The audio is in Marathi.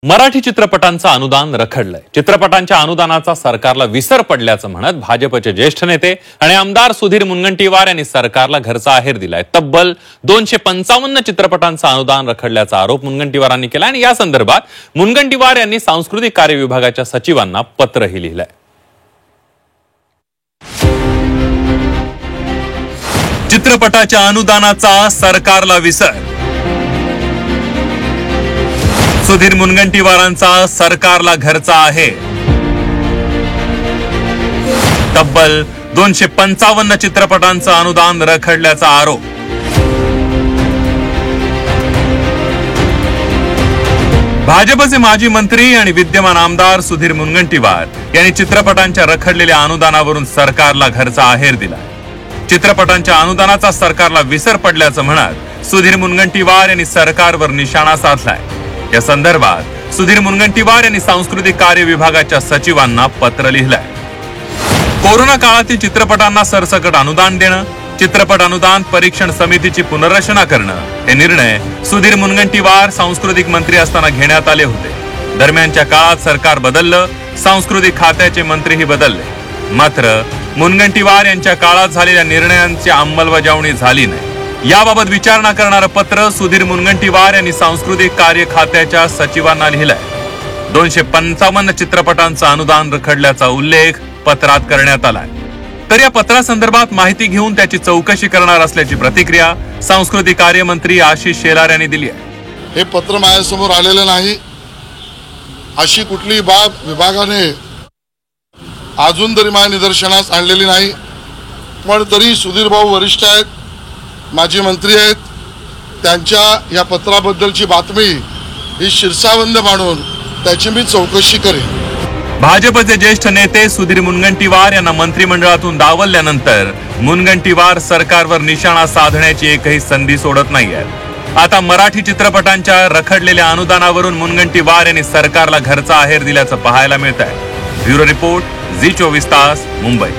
मराठी चित्रपटांचं अनुदान रखडलंय। चित्रपटांच्या अनुदानाचा सरकारला विसर पडल्याचं म्हणत भाजपचे ज्येष्ठ नेते आणि आमदार सुधीर मुनगंटीवार यांनी सरकारला घरचा आहेर दिलाय। तब्बल 255 चित्रपटांचं अनुदान रखडल्याचा आरोप मुनगंटीवारांनी केला आणि या संदर्भात मुनगंटीवार यांनी सांस्कृतिक कार्य विभागाच्या सचिवांना पत्रही लिहिलंय। चित्रपटाच्या अनुदानाचा सरकारला विसर। सुधीर मुनगंटीवारांचा सरकारला घरचा आहे। तब्बल 255 चित्रपटांचं अनुदान रखडल्याचा आरोप। भाजपचे माजी मंत्री आणि विद्यमान आमदार सुधीर मुनगंटीवार यांनी चित्रपटांच्या रखडलेल्या अनुदानावरून सरकारला घरचा आहेर दिला। चित्रपटांच्या अनुदानाचा सरकारला विसर पडल्याचं म्हणत सुधीर मुनगंटीवार यांनी सरकारवर निशाणा साधलाय। या संदर्भात सुधीर मुनगंटीवार यांनी सांस्कृतिक कार्य विभागाच्या सचिवांना पत्र लिहिलंय। कोरोना काळातील चित्रपटांना सरसकट अनुदान देणं, चित्रपट अनुदान परीक्षण समितीची पुनर्रचना करणं हे निर्णय सुधीर मुनगंटीवार सांस्कृतिक मंत्री असताना घेण्यात आले होते। दरम्यानच्या काळात सरकार बदललं, सांस्कृतिक खात्याचे मंत्रीही बदलले, मात्र मुनगंटीवार यांच्या काळात झालेल्या निर्णयांची अंमलबजावणी झाली नाही। याबाबत विचारणा करणारं पत्र सुधीर मुनगंटीवार यांनी सांस्कृतिक कार्य खात्याच्या सचिवांना लिहिलंय। 255 चित्रपटांचं अनुदान रखडल्याचा उल्लेख पत्रात करण्यात आलाय। तर या पत्रासंदर्भात माहिती घेऊन त्याची चौकशी करणार असल्याची प्रतिक्रिया सांस्कृतिक कार्य मंत्री आशिष शेलार यांनी दिली आहे। हे पत्र माझ्यासमोर आलेलं नाही, अशी कुठली बाब विभागाने अजून तरी माझ्या निदर्शनास आणलेली नाही। पण तरी सुधीर भाऊ वरिष्ठ आहेत, माजी मंत्री आहेत, त्यांच्या या पत्राबद्दलची बातमी ही शिरसावंद मानून त्याची मी चौकशी करेन। भाजपचे ज्येष्ठ नेते सुधीर मुनगंटीवार यांना मंत्रिमंडळातून डावलल्यानंतर मुनगंटीवार सरकारवर निशाणा साधण्याची एकही संधी सोडत नाहीयेत। आता मराठी चित्रपटांच्या रखडलेल्या अनुदानावरून मुनगंटीवार यांनी सरकारला घरचा आहेर दिल्याचं पाहायला मिळतंय। ब्युरो रिपोर्ट, झी 24 तास, मुंबई।